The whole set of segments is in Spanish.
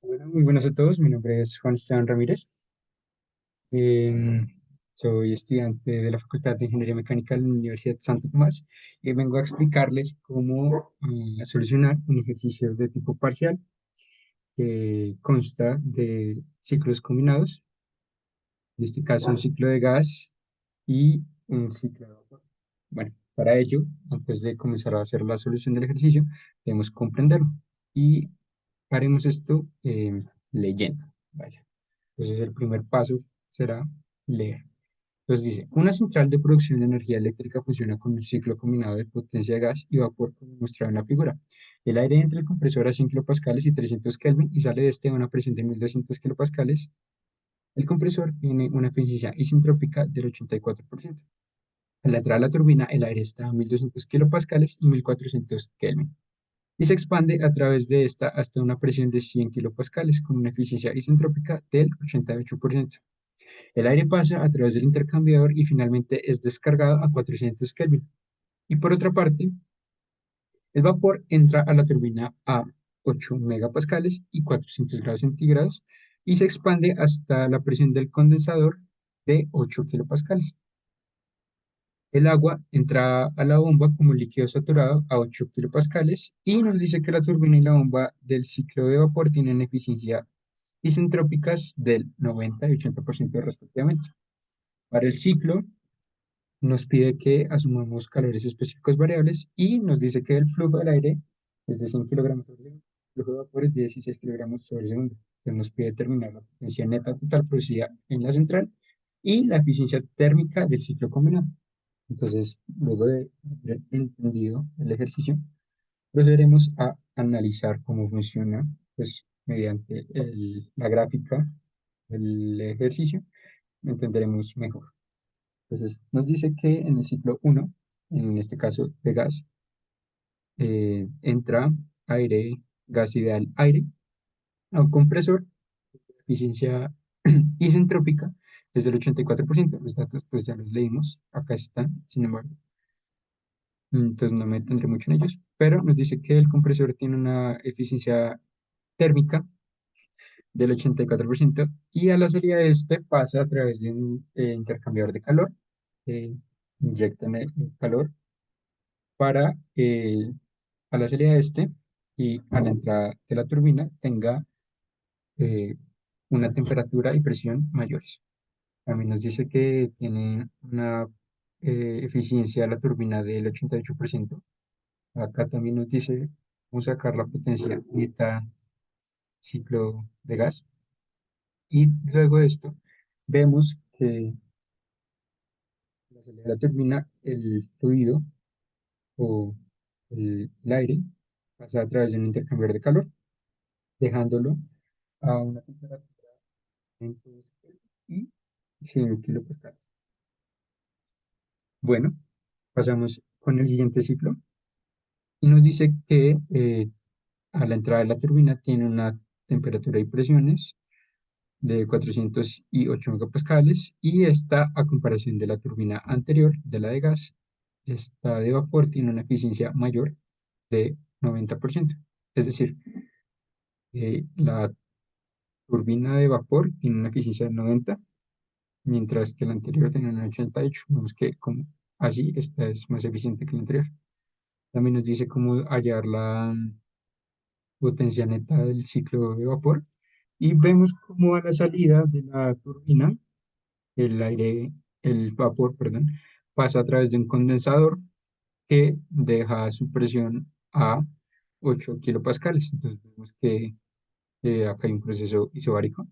Bueno, muy buenos a todos. Mi nombre es Juan Esteban Ramírez. Em, Soy estudiante de la Facultad de Ingeniería Mecánica de la Universidad Santo Tomás y vengo a explicarles cómo solucionar un ejercicio de tipo parcial que consta de ciclos combinados, en este caso un ciclo de gas y un ciclo de vapor. Bueno, para ello, antes de comenzar a hacer la solución del ejercicio, debemos comprenderlo y haremos esto leyendo. Vaya. Entonces el primer paso será leer. Entonces dice, una central de producción de energía eléctrica funciona con un ciclo combinado de potencia de gas y vapor como mostrado en la figura. El aire entra al compresor a 100 kilopascales y 300 Kelvin y sale de este a una presión de 1200 kilopascales. El compresor tiene una eficiencia isentrópica del 84%. Al entrar a la turbina, el aire está a 1200 kilopascales y 1400 Kelvin y se expande a través de esta hasta una presión de 100 kilopascales con una eficiencia isentrópica del 88%. El aire pasa a través del intercambiador y finalmente es descargado a 400 Kelvin. Y por otra parte, el vapor entra a la turbina a 8 megapascales y 400 grados centígrados y se expande hasta la presión del condensador de 8 kilopascales. El agua entra a la bomba como líquido saturado a 8 kilopascales y nos dice que la turbina y la bomba del ciclo de vapor tienen eficiencia isentrópicas del 90 y 80% respectivamente. Para el ciclo, nos pide que asumamos calores específicos variables y nos dice que el flujo del aire es de 100 kilogramos sobre segundo, el flujo de vapor es de 16 kilogramos sobre segundo. Entonces nos pide determinar la potencia neta total producida en la central y la eficiencia térmica del ciclo combinado. Entonces, luego de haber entendido el ejercicio, procederemos a analizar cómo funciona, pues mediante la gráfica del ejercicio, entenderemos mejor. Entonces, nos dice que en el ciclo uno, en este caso de gas, entra aire, gas ideal aire, a un compresor, eficiencia isentrópica es del 84%. Los datos pues ya los leímos, acá están, sin embargo. Entonces no me tendré mucho en ellos, pero nos dice que el compresor tiene una eficiencia térmica del 84% y a la salida de este pasa a través de un intercambiador de calor, eh, inyectan el calor para a la salida de este y a la entrada de la turbina tenga eh, una temperatura y presión mayores. También nos dice que tiene una eficiencia de la turbina del 88%. Acá también nos dice cómo sacar la potencia neta ciclo de gas. Y luego de esto, vemos que a la salida de la turbina, el fluido o el aire pasa a través de un intercambiador de calor, dejándolo a una temperatura entre y 100 kilopascales. Bueno, pasamos con el siguiente ciclo y nos dice que a la entrada de la turbina tiene una temperatura y presiones de 408 megapascales y esta, a comparación de la turbina anterior, de la de gas, esta de vapor tiene una eficiencia mayor de 90%. Es decir, la turbina de vapor tiene una eficiencia de 90, mientras que la anterior tenía una 88. Vemos que como así esta es más eficiente que la anterior. También nos dice cómo hallar la potencia neta del ciclo de vapor y vemos cómo a la salida de la turbina el aire, el vapor, perdón, pasa a través de un condensador que deja su presión a 8 kilopascales. Entonces vemos que acá hay un proceso isobárico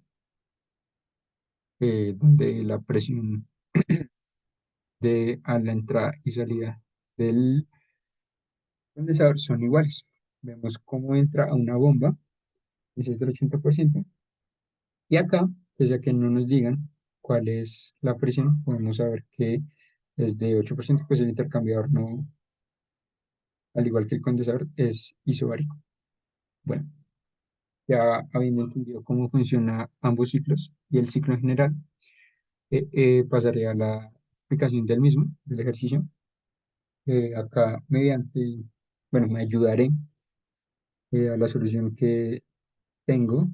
donde la presión de a la entrada y salida del condensador son iguales. Vemos cómo entra a una bomba, ese es del 80%, y acá, pese a que no nos digan cuál es la presión, podemos saber que es de 8%, pues el intercambiador no, al igual que el condensador, es isobárico. Bueno, ya habiendo entendido cómo funcionan ambos ciclos y el ciclo en general, pasaré a la explicación del mismo, del ejercicio. Acá, mediante, bueno, me ayudaré a la solución que tengo.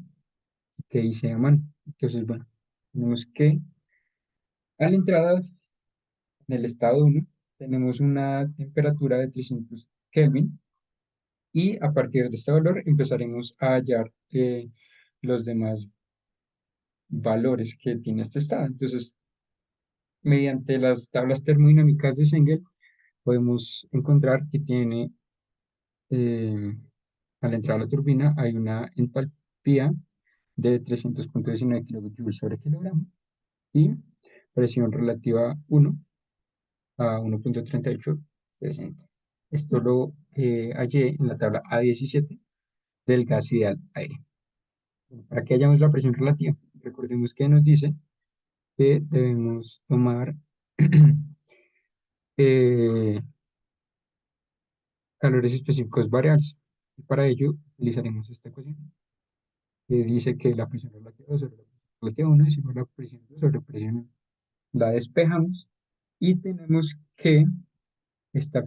que hice a mano. Entonces, bueno, tenemos que a la entrada en el estado uno tenemos una temperatura de 300 Kelvin y a partir de este valor empezaremos a hallar los demás valores que tiene este estado. Entonces, mediante las tablas termodinámicas de Engel, podemos encontrar que tiene, eh, al entrar a la turbina, hay una entalpía de 300,19 kilojoules sobre kilogramo y presión relativa 1 a 1,3860. Esto lo hallé en la tabla A17 del gas ideal aire. Bueno, para que hallamos la presión relativa, recordemos que nos dice que debemos tomar eh, calores específicos variables. Y para ello utilizaremos esta ecuación que dice que la presión relativa sobre la presión relativa 1 es igual a presión 2 sobre presión 1. La despejamos y tenemos que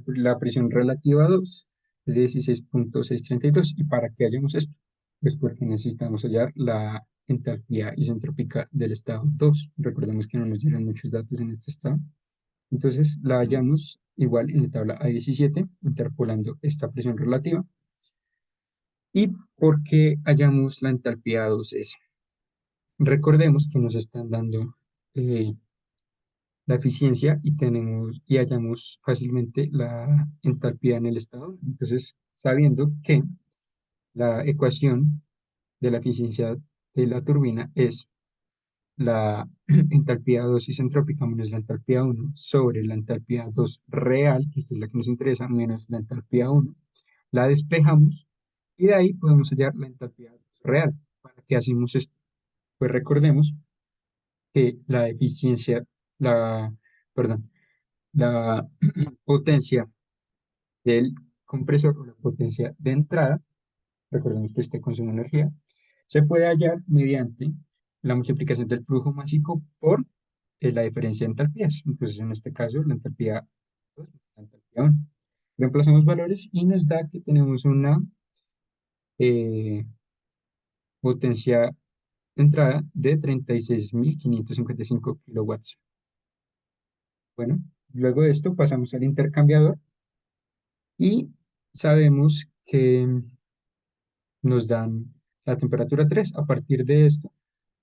la presión relativa 2 es de 16,632. ¿Y para qué hallamos esto? Pues porque necesitamos hallar la entalpía isentrópica del estado 2. Recordemos que no nos dieron muchos datos en este estado. Entonces la hallamos igual en la tabla A17, interpolando esta presión relativa. ¿Y por qué hallamos la entalpía 2S? Recordemos que nos están dando la eficiencia y hallamos fácilmente la entalpía en el estado. Entonces, sabiendo que la ecuación de la eficiencia de la turbina es la entalpía 2 isentrópica menos la entalpía 1 sobre la entalpía 2 real, que esta es la que nos interesa, menos la entalpía 1, la despejamos y de ahí podemos hallar la entalpía 2 real. ¿Para qué hacemos esto? Pues recordemos que la eficiencia, perdón, la potencia del compresor o la potencia de entrada, recordemos que este consume energía, se puede hallar mediante la multiplicación del flujo másico por la diferencia de entalpías. Entonces, en este caso, la entalpía 2, la entalpía 1. Reemplazamos valores y nos da que tenemos una eh, potencia de entrada de 36.555 kilowatts. Bueno, luego de esto pasamos al intercambiador y sabemos que nos dan la temperatura 3. A partir de esto,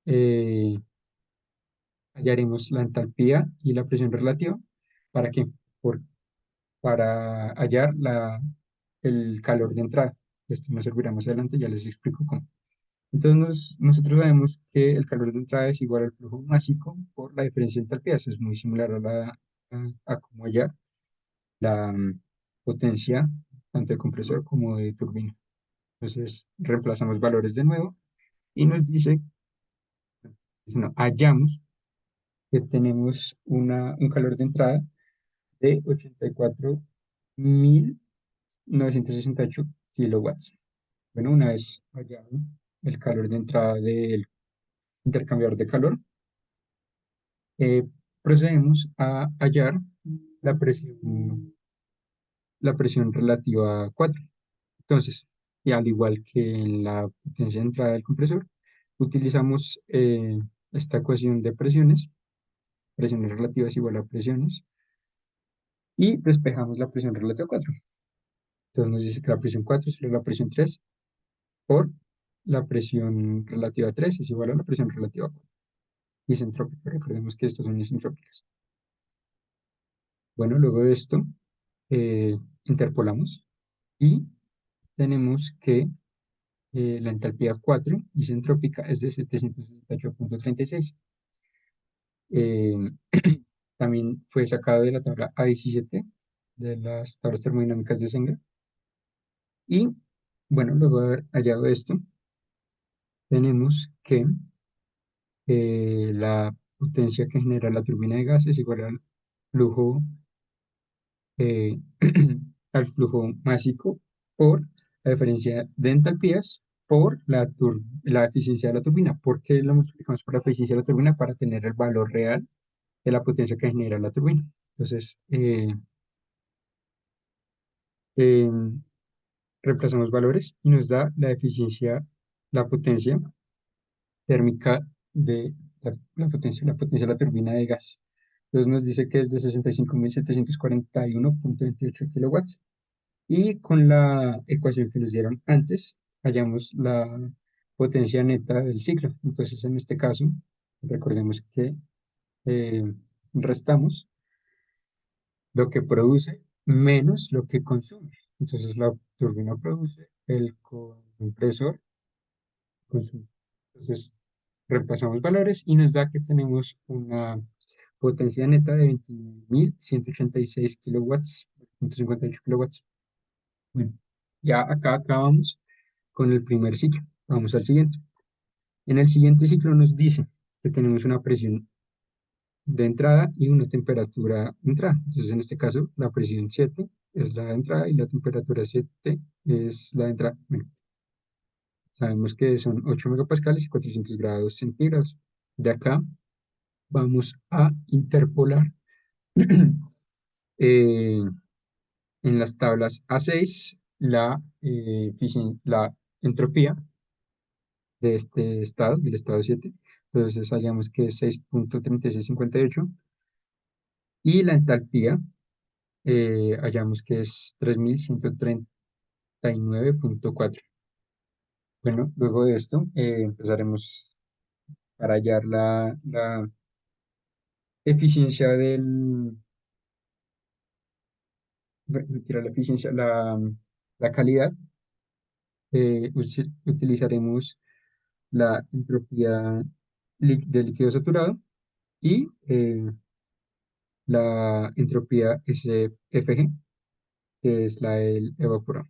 eh, hallaremos la entalpía y la presión relativa. ¿Para qué? Para hallar el calor de entrada. Esto nos servirá más adelante, ya les explico cómo. Entonces, nosotros sabemos que el calor de entrada es igual al flujo másico por la diferencia de entalpías. Es muy similar a cómo hallar la potencia tanto de compresor como de turbina. Entonces, reemplazamos valores de nuevo y nos dice, no, hallamos que tenemos un calor de entrada de 84.968 kilowatts. Bueno, una vez hallado el calor de entrada del intercambiador de calor, eh, procedemos a hallar la la presión relativa a 4. Entonces, y al igual que en la potencia de entrada del compresor, utilizamos esta ecuación de presiones relativas igual a presiones, y despejamos la presión relativa a 4. Entonces nos dice que la presión 4 sobre la presión 3 por la presión relativa a 3 es igual a la presión relativa a 4. Isentrópica, recordemos que estas son isentrópicas. Bueno, luego de esto, interpolamos y tenemos que la entalpía 4 isentrópica es de 768,36. Eh, también fue sacado de la tabla A17 de las tablas termodinámicas de Zenger. Y bueno, luego de haber hallado esto, tenemos que la potencia que genera la turbina de gas es igual flujo, eh, al flujo másico por la diferencia de entalpías por la eficiencia de la turbina. ¿Por qué lo multiplicamos por la eficiencia de la turbina? Para tener el valor real de la potencia que genera la turbina. Entonces, em, reemplazamos valores y nos da la eficiencia, la potencia térmica de la potencia de la turbina de gas. Entonces nos dice que es de 65.741,28 kilowatts. Y con la ecuación que nos dieron antes, hallamos la potencia neta del ciclo. Entonces, en este caso, recordemos que eh, restamos lo que produce menos lo que consume. Entonces, la turbina produce, el compresor consume. Entonces, repasamos valores y nos da que tenemos una potencia neta de 29.186 kilowatts, 58 kilowatts. Bueno, ya acá acabamos con el primer ciclo. Vamos al siguiente. En el siguiente ciclo nos dice que tenemos una presión de entrada y una temperatura de entrada. Entonces, en este caso, la presión 7 es la de entrada y la temperatura 7 es la de entrada. Bueno, sabemos que son 8 megapascales y 400 grados centígrados. De acá vamos a interpolar eh, en las tablas A6 la entropía de este estado, del estado 7. Entonces hallamos que es 6,3658 y la entalpía hallamos que es 3139,4. Bueno, luego de esto empezaremos para hallar la eficiencia mentira, la eficiencia, la calidad. Utilizaremos la entropía de líquido saturado y la entropía SFG, que es la del evaporado.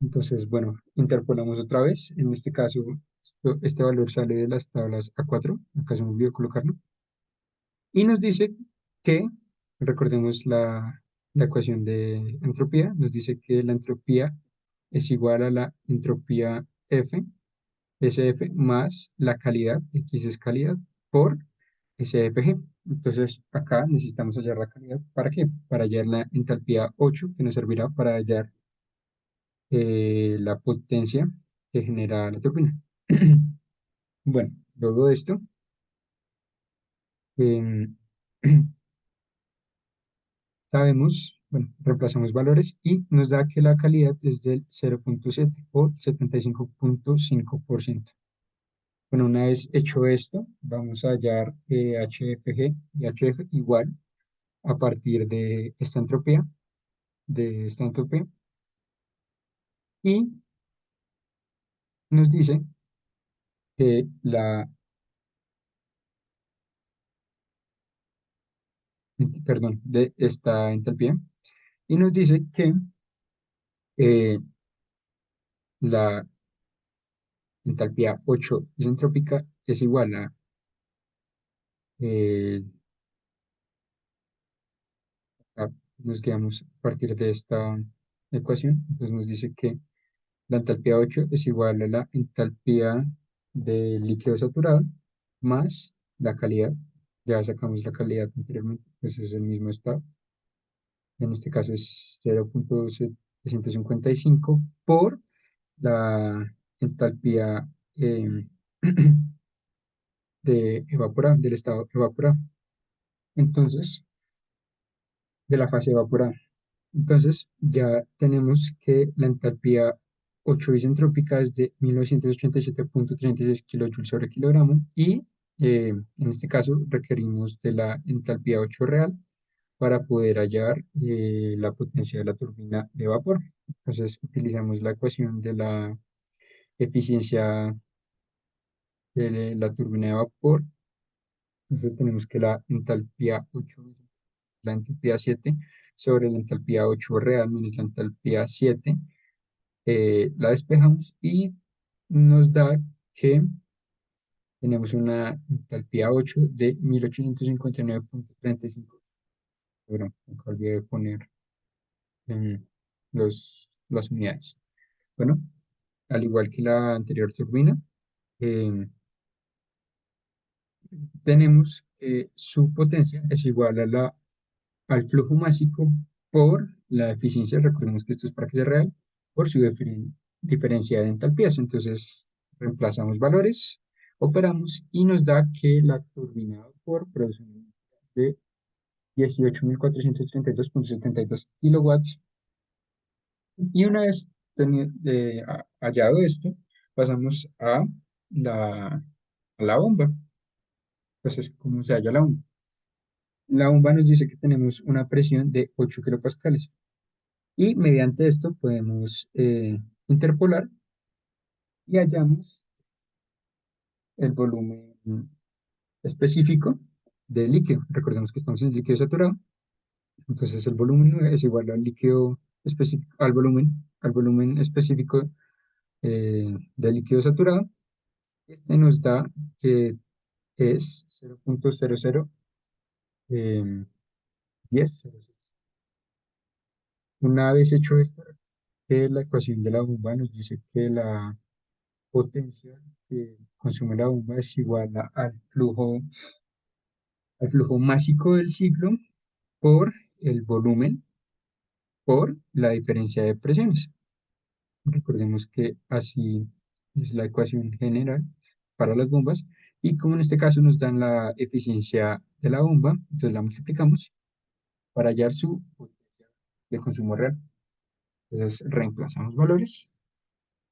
Entonces, bueno, interpolamos otra vez. En este caso, este valor sale de las tablas A4. Acá se me olvidó colocarlo. Y nos dice que, recordemos la ecuación de entropía, nos dice que la entropía es igual a la entropía SF más la calidad, X es calidad, por SFG. Entonces, acá necesitamos hallar la calidad. ¿Para qué? Para hallar la entalpía 8, que nos servirá para hallar la potencia que genera la turbina. Bueno, luego de esto, em, sabemos, bueno, reemplazamos valores y nos da que la calidad es del 0,7 o 75,5%. Bueno, una vez hecho esto, vamos a hallar HFG y HF igual a partir de esta entropía, y nos dice que perdón, de esta entalpía, y nos dice que eh, la entalpía 8 isentrópica es igual a, eh, a- nos quedamos a partir de esta ecuación, entonces nos dice que la entalpía 8 es igual a la entalpía del líquido saturado más la calidad, ya sacamos la calidad anteriormente, pues es el mismo estado, en este caso es 0,755 por la entalpía del estado evaporado. Entonces, de la fase evaporada. Entonces, ya tenemos que la entalpía 8 isentrópica es de 1987,36 kilojoules sobre kilogramo y en este caso requerimos de la entalpía 8 real para poder hallar la potencia de la turbina de vapor. Entonces, utilizamos la ecuación de la eficiencia de la turbina de vapor. Entonces, tenemos que la entalpía 8 la entalpía 7 sobre la entalpía 8 real menos la entalpía 7, la despejamos y nos da que tenemos una entalpía 8 de 1859,35. Bueno, acá olvidé de poner las unidades. Bueno, al igual que la anterior turbina, eh, tenemos que su potencia es igual al flujo másico por la eficiencia, recordemos que esto es para que sea real, por su diferencia de entalpías. Entonces, reemplazamos valores, Operamos y nos da que la turbina de vapor produce una energía de 18.432.72 kilowatts. Y una vez hallado esto, pasamos a la bomba. Entonces, ¿cómo se halla la bomba? La bomba nos dice que tenemos una presión de 8 kilopascales y mediante esto podemos interpolar y hallamos el volumen específico del líquido. Recordemos que estamos en líquido saturado, entonces el volumen es igual al líquido específico, al volumen específico del líquido saturado. Este nos da que es 0.001006. Una vez hecho esto, la ecuación de la bomba nos dice que la potencia que consume la bomba es igual al flujo másico del ciclo por el volumen por la diferencia de presiones. Recordemos que así es la ecuación general para las bombas y como en este caso nos dan la eficiencia de la bomba, entonces la multiplicamos para hallar su potencia de consumo real. Entonces reemplazamos valores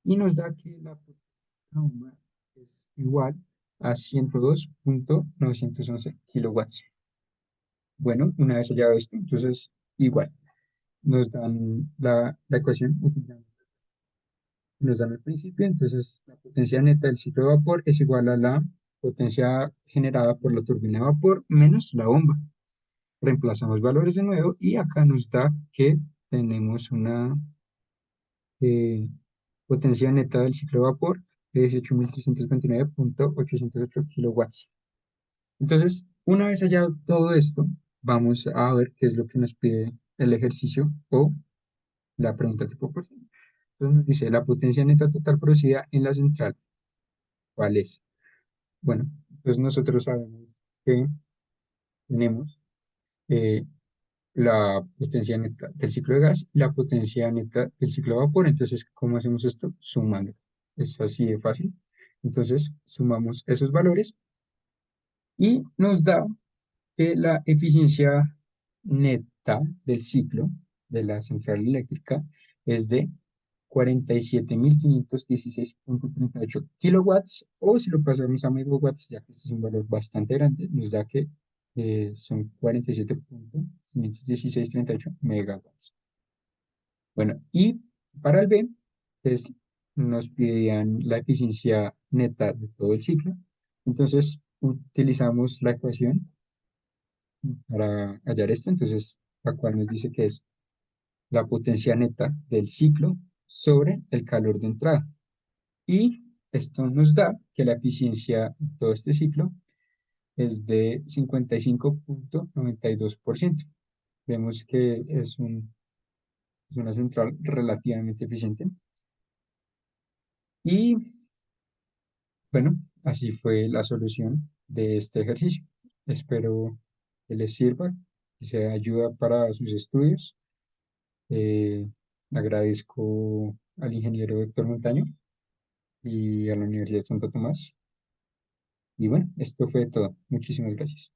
y nos da que la potencia de la bomba es igual a 102.911 kilowatts. Bueno, una vez hallado esto, entonces igual nos dan la ecuación utilizando nos dan al principio, entonces la potencia neta del ciclo de vapor es igual a la potencia generada por la turbina de vapor menos la bomba. Reemplazamos valores de nuevo y acá nos da que tenemos una eh, potencia neta del ciclo de vapor de 18.329.808 kilowatts. Entonces, una vez hallado todo esto, vamos a ver qué es lo que nos pide el ejercicio o la pregunta tipo por ciento. Entonces nos dice la potencia neta total producida en la central. ¿Cuál es? Bueno, pues nosotros sabemos que tenemos eh, la potencia neta del ciclo de gas y la potencia neta del ciclo de vapor. Entonces, ¿cómo hacemos esto? Sumando. Es así de fácil. Entonces, sumamos esos valores y nos da que la eficiencia neta del ciclo de la central eléctrica es de 47.516.38 kilowatts, o si lo pasamos a megawatts, ya que este es un valor bastante grande, nos da que son 47.516.38 megawatts. Bueno, y para el B, pues, nos pedían la eficiencia neta de todo el ciclo. Entonces, utilizamos la ecuación para hallar esto. Entonces, la cual nos dice que es la potencia neta del ciclo sobre el calor de entrada. Y esto nos da que la eficiencia de todo este ciclo es de 55.92%. Vemos que es una central relativamente eficiente. Y bueno, así fue la solución de este ejercicio. Espero que les sirva, que sea ayuda para sus estudios. Eh, Agradezco al ingeniero Héctor Montaño y a la Universidad de Santo Tomás. Y bueno, esto fue todo. Muchísimas gracias.